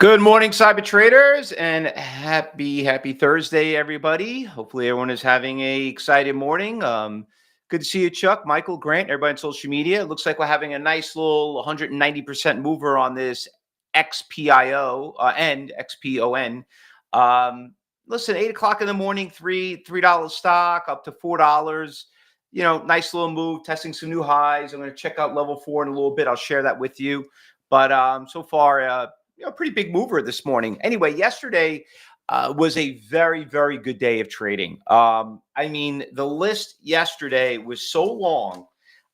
Good morning, cyber traders, and happy Thursday, everybody. Hopefully, everyone is having a exciting morning. Good to see you, Chuck, Michael, Grant, everybody on social media. It looks like we're having a nice little 190% mover on this XPIO and XPON. Listen, 8 o'clock in the morning, $3 stock up to $4. Nice little move, testing some new highs. I'm going to check out level 4 in a little bit. I'll share that with you. But so far, pretty big mover this morning. Anyway, yesterday was a very, very good day of trading. The list yesterday was so long.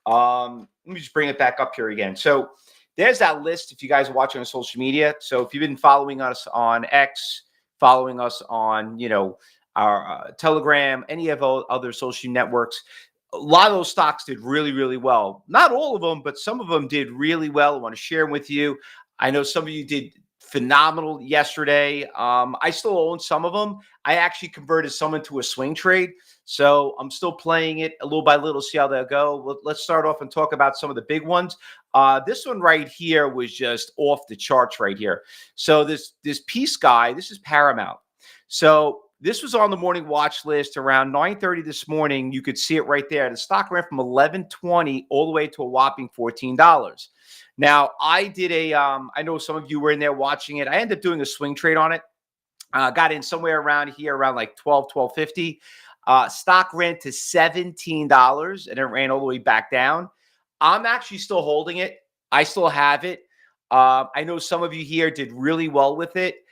Let me just bring it back up here again. So there's that list if you guys are watching on social media. So if you've been following us on X, following us on, our Telegram, any of our other social networks, a lot of those stocks did really, really well. Not all of them, but some of them did really well. I want to share them with you. I know some of you did phenomenal yesterday. I still own some of them. I actually converted some into a swing trade. So I'm still playing it a little by little, see how they'll go. Let's start off and talk about some of the big ones. This one right here was just off the charts right here. So this piece guy, this is Paramount. So this was on the morning watch list around 9:30 this morning. You could see it right there. The stock ran from 11.20 all the way to a whopping $14. Now, I did I know some of you were in there watching it. I ended up doing a swing trade on it. Got in somewhere around here, around like 12.50. Stock ran to $17 and it ran all the way back down. I'm actually still holding it. I still have it. I know some of you here did really well with it.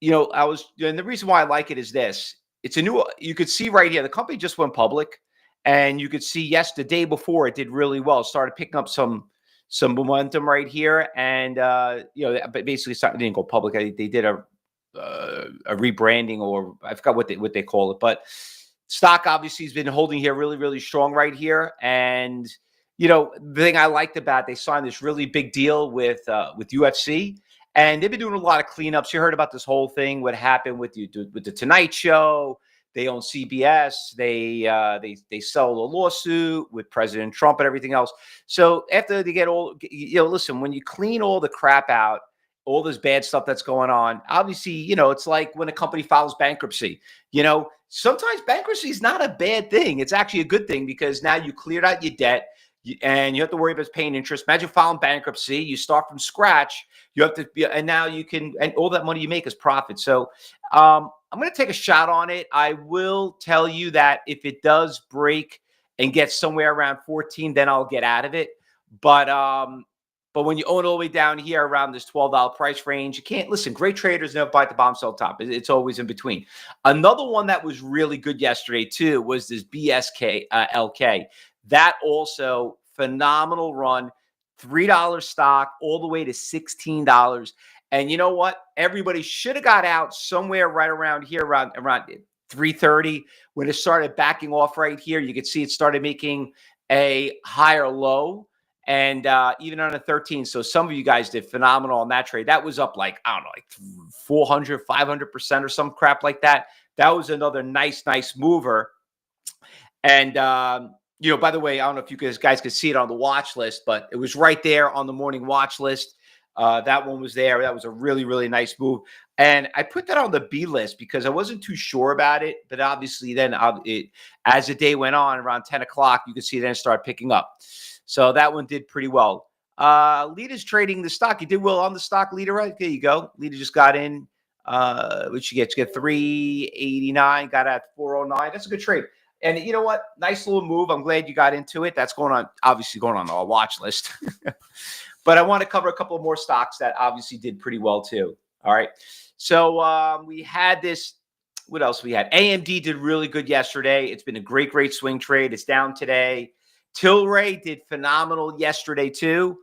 And the reason why I like it is this. It's you could see right here, the company just went public, and you could see, yes, the day before it did really well. It started picking up some momentum right here. And, but basically it didn't go public. They did a rebranding, or I forgot what they call it, but stock obviously has been holding here really, really strong right here. And, the thing I liked about, they signed this really big deal with UFC. And they've been doing a lot of cleanups. You heard about this whole thing, what happened with the Tonight Show. They own CBS. They settled a lawsuit with President Trump and everything else. So after they get listen, when you clean all the crap out, all this bad stuff that's going on, obviously, it's like when a company files bankruptcy. Sometimes bankruptcy is not a bad thing. It's actually a good thing, because now you cleared out your debt. And you have to worry about paying interest. Imagine filing bankruptcy. You start from scratch. You have to be, and now you can, and all that money you make is profit. So I'm going to take a shot on it. I will tell you that if it does break and get somewhere around 14, then I'll get out of it. But when you own all the way down here around this $12 price range, you can't listen. Great traders never buy at the bottom, sell top. It's always in between. Another one that was really good yesterday too was this BSK LK. That also phenomenal run, $3 stock all the way to $16. And you know what? Everybody should have got out somewhere right around here, around 3:30, when it started backing off right here. You could see it started making a higher low, and even on a 13. So some of you guys did phenomenal on that trade. That was up like, I don't know, like 400, 500% or some crap like that. That was another nice mover. And by the way, I don't know if you guys could see it on the watch list, but it was right there on the morning watch list. That one was there. That was a really, really nice move. And I put that on the B list because I wasn't too sure about it. But obviously then as the day went on, around 10 o'clock, you could see it then start picking up. So that one did pretty well. Leader's trading the stock. He did well on the stock, Leader, right? There you go. Leader just got in. Which you get 389, got at 409. That's a good trade. And you know what? Nice little move. I'm glad you got into it. That's obviously going on our watch list. But I want to cover a couple of more stocks that obviously did pretty well too. All right. So we had this. What else we had? AMD did really good yesterday. It's been a great swing trade. It's down today. Tilray did phenomenal yesterday too.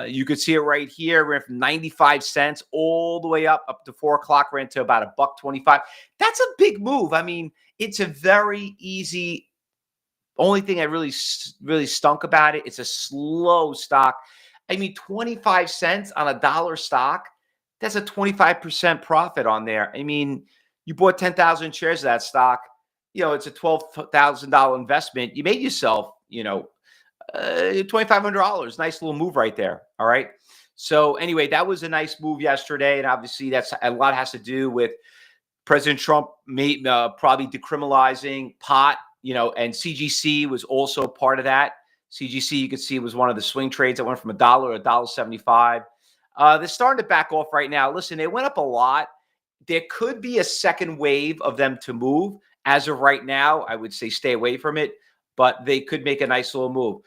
You could see it right here. Ran from 95 cents all the way up to 4 o'clock, ran to about $1.25. That's a big move. I mean, it's a very easy. Only thing that really stunk about it, it's a slow stock. I mean, 25 cents on a $1 stock, that's a 25% profit on there. I mean, you bought 10,000 shares of that stock. It's a $12,000 investment. You made yourself, $2,500. Nice little move right there. All right. So anyway, that was a nice move yesterday, and obviously that's a lot has to do with President Trump probably decriminalizing pot, and CGC was also part of that. CGC, you could see, was one of the swing trades that went from $1 to $1.75. They're starting to back off right now. Listen, they went up a lot. There could be a second wave of them to move. As of right now, I would say stay away from it, but they could make a nice little move.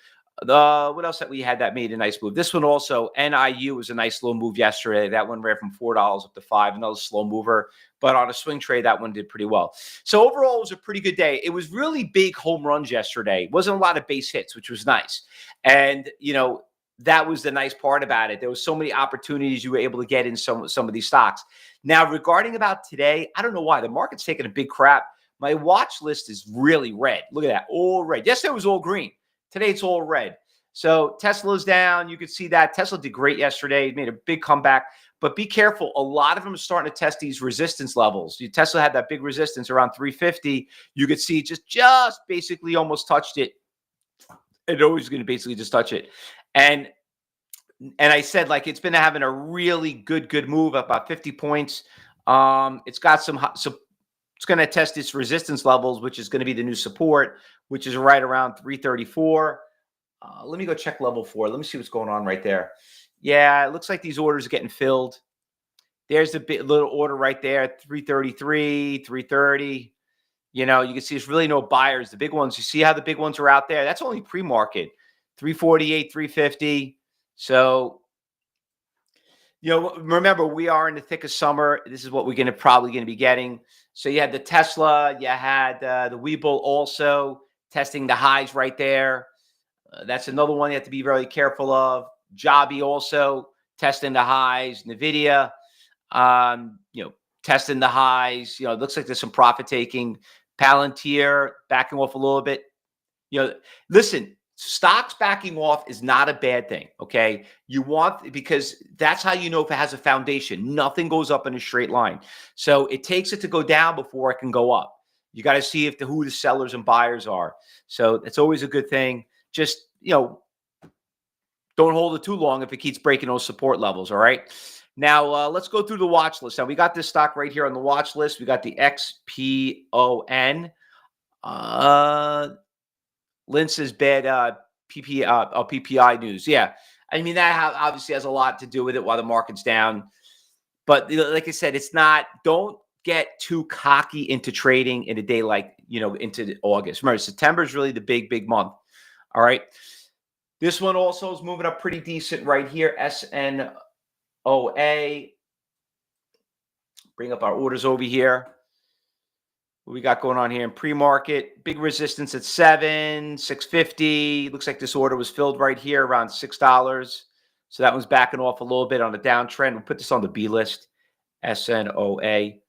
What else that we had that made a nice move? This one also, NIU was a nice little move yesterday. That one ran from $4 up to $5, another slow mover. But on a swing trade, that one did pretty well. So overall, it was a pretty good day. It was really big home runs yesterday. It wasn't a lot of base hits, which was nice. And, that was the nice part about it. There was so many opportunities you were able to get in some of these stocks. Now, regarding about today, I don't know why. The market's taking a big crap. My watch list is really red. Look at that, all red. Yesterday it was all green. Today it's all red. So Tesla's down. You could see that. Tesla did great yesterday. It made a big comeback. But be careful. A lot of them are starting to test these resistance levels. Tesla had that big resistance around 350. You could see just basically almost touched it. It always going to basically just touch it. And I said, like, it's been having a really good move up about 50 points. It's got so it's going to test its resistance levels, which is going to be the new support, which is right around 334. Let me go check level 4. Let me see what's going on right there. Yeah, it looks like these orders are getting filled. There's the little order right there, 333, 330. You can see there's really no buyers. The big ones, you see how the big ones are out there? That's only pre-market, 348, 350. So, remember, we are in the thick of summer. This is what we're probably going to be getting. So you had the Tesla, you had the Webull also testing the highs right there. That's another one you have to be very careful of. Jobby also testing the highs. NVIDIA, testing the highs. It looks like there's some profit taking. Palantir backing off a little bit. Listen, stocks backing off is not a bad thing, okay? Because that's how you know if it has a foundation. Nothing goes up in a straight line. So it takes it to go down before it can go up. You got to see who the sellers and buyers are. So it's always a good thing. Just, don't hold it too long if it keeps breaking those support levels, all right? Now, let's go through the watch list. Now, we got this stock right here on the watch list. We got the XPON. Lynn says bad PPI news. Yeah, I mean, that obviously has a lot to do with it while the market's down. But like I said, don't get too cocky into trading in a day like, into August. Remember, September is really the big month. All right. This one also is moving up pretty decent right here. SNOA. Bring up our orders over here. What we got going on here in pre-market? Big resistance at 650. Looks like this order was filled right here around $6. So that one's backing off a little bit on the downtrend. We'll put this on the B list. SNOA.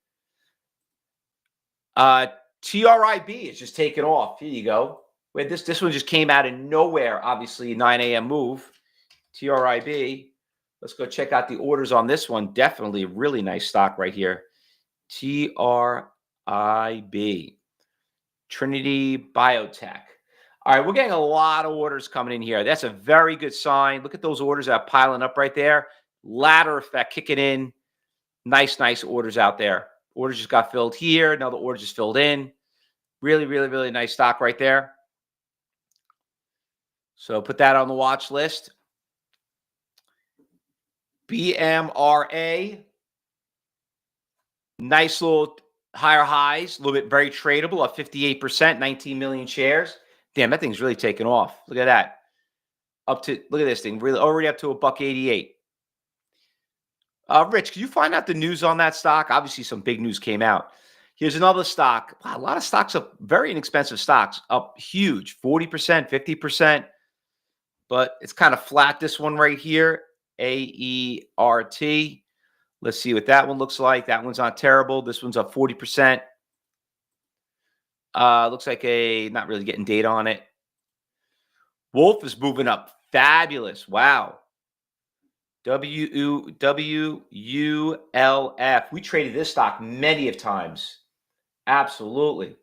TRIB is just taking off. Here you go. This one just came out of nowhere, obviously, 9 a.m. move. TRIB. Let's go check out the orders on this one. Definitely a really nice stock right here. TRIB. Trinity Biotech. All right, we're getting a lot of orders coming in here. That's a very good sign. Look at those orders that are piling up right there. Ladder effect kicking in. Nice orders out there. Orders just got filled here. Another order just filled in. Really nice stock right there. So put that on the watch list. BMRA. Nice little higher highs. A little bit very tradable at 58%, 19 million shares. Damn, that thing's really taken off. Look at that. Look at this thing. Really already up to $1.88. Rich, can you find out the news on that stock? Obviously, some big news came out. Here's another stock. Wow, a lot of stocks up, very inexpensive stocks, up huge, 40%, 50%. But it's kind of flat, this one right here, AERT. Let's see what that one looks like. That one's not terrible. This one's up 40%. Looks like not really getting data on it. Wolf is moving up. Fabulous. Wow. WULF. We traded this stock many of times. Absolutely.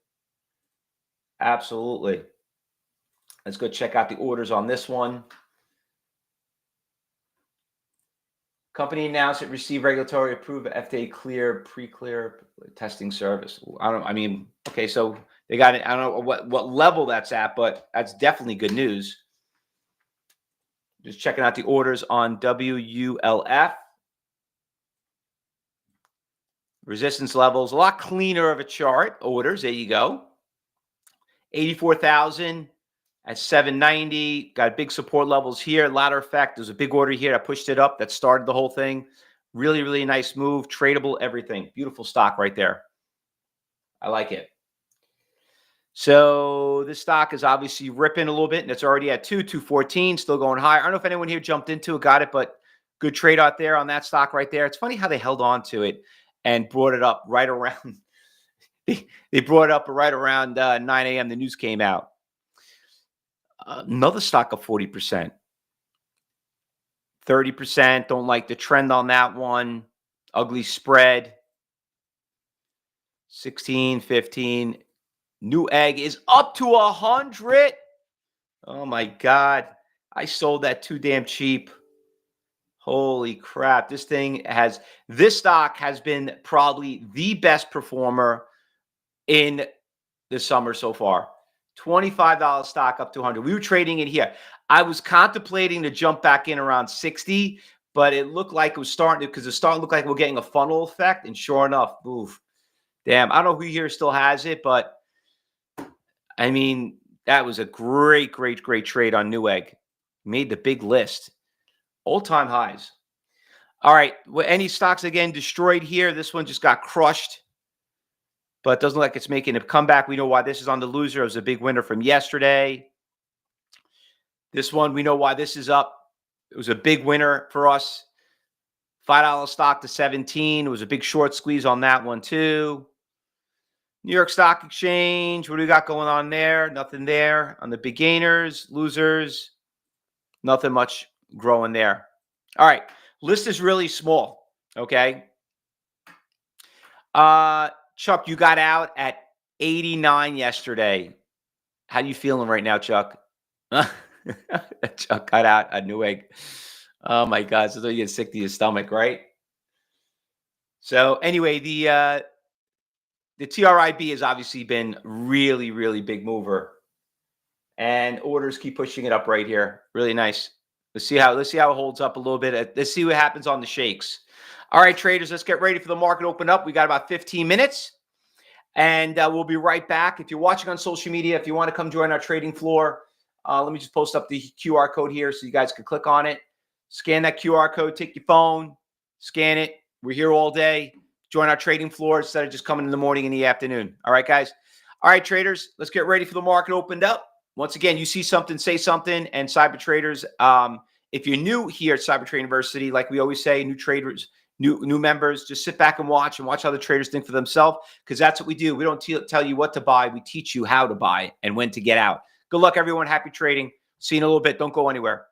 Let's go check out the orders on this one. Company announced it received regulatory approved FDA clear pre-clear testing service. Okay, so they got it. I don't know what level that's at, but that's definitely good news. Just checking out the orders on WULF. Resistance levels, a lot cleaner of a chart. Orders, there you go. 84,000 at 790. Got big support levels here. Ladder effect. There's a big order here that pushed it up. That started the whole thing. Really, really nice move. Tradable, everything. Beautiful stock right there. I like it. So this stock is obviously ripping a little bit, and it's already at 214, still going high. I don't know if anyone here jumped into it, got it, but good trade out there on that stock right there. It's funny how they held on to it and brought it up right around. They brought it up right around 9 a.m. The news came out. Another stock of 40%. 30%. Don't like the trend on that one. Ugly spread. 16, 15. New egg is up to 100. Oh my God. I sold that too damn cheap. Holy crap. This stock has been probably the best performer in the summer so far. $25 stock up to 100. We were trading it here. I was contemplating to jump back in around 60, but it looked like it was starting to, because it started to look like we're getting a funnel effect. And sure enough, oof. Damn, I don't know who here still has it, but I mean, that was a great, great, great trade on Newegg. Made the big list. All-time highs. All right. Well, any stocks again destroyed here? This one just got crushed, but it doesn't look like it's making a comeback. We know why this is on the loser. It was a big winner from yesterday. This one, we know why this is up. It was a big winner for us. $5 stock to 17. It was a big short squeeze on that one too. New York Stock Exchange. What do we got going on there? Nothing there. On the big gainers, losers, nothing much growing there. All right. List is really small. Okay. Chuck, you got out at 89 yesterday. How you feeling right now, Chuck? Chuck got out a Newegg. Oh my God. So you get sick to your stomach, right? So anyway, the TRIB has obviously been really, really big mover. And orders keep pushing it up right here. Really nice. Let's see how it holds up a little bit. Let's see what happens on the shakes. All right, traders, let's get ready for the market to open up. We got about 15 minutes. And we'll be right back. If you're watching on social media, if you want to come join our trading floor, let me just post up the QR code here so you guys can click on it. Scan that QR code, take your phone, scan it. We're here all day. Join our trading floor instead of just coming in the morning and the afternoon. All right, guys. All right, traders, let's get ready for the market opened up. Once again, you see something, say something. And cyber traders, if you're new here at Cyber Trade University, like we always say, new traders, new members, just sit back and watch how the traders think for themselves, because that's what we do. We don't tell you what to buy. We teach you how to buy and when to get out. Good luck, everyone. Happy trading. See you in a little bit. Don't go anywhere.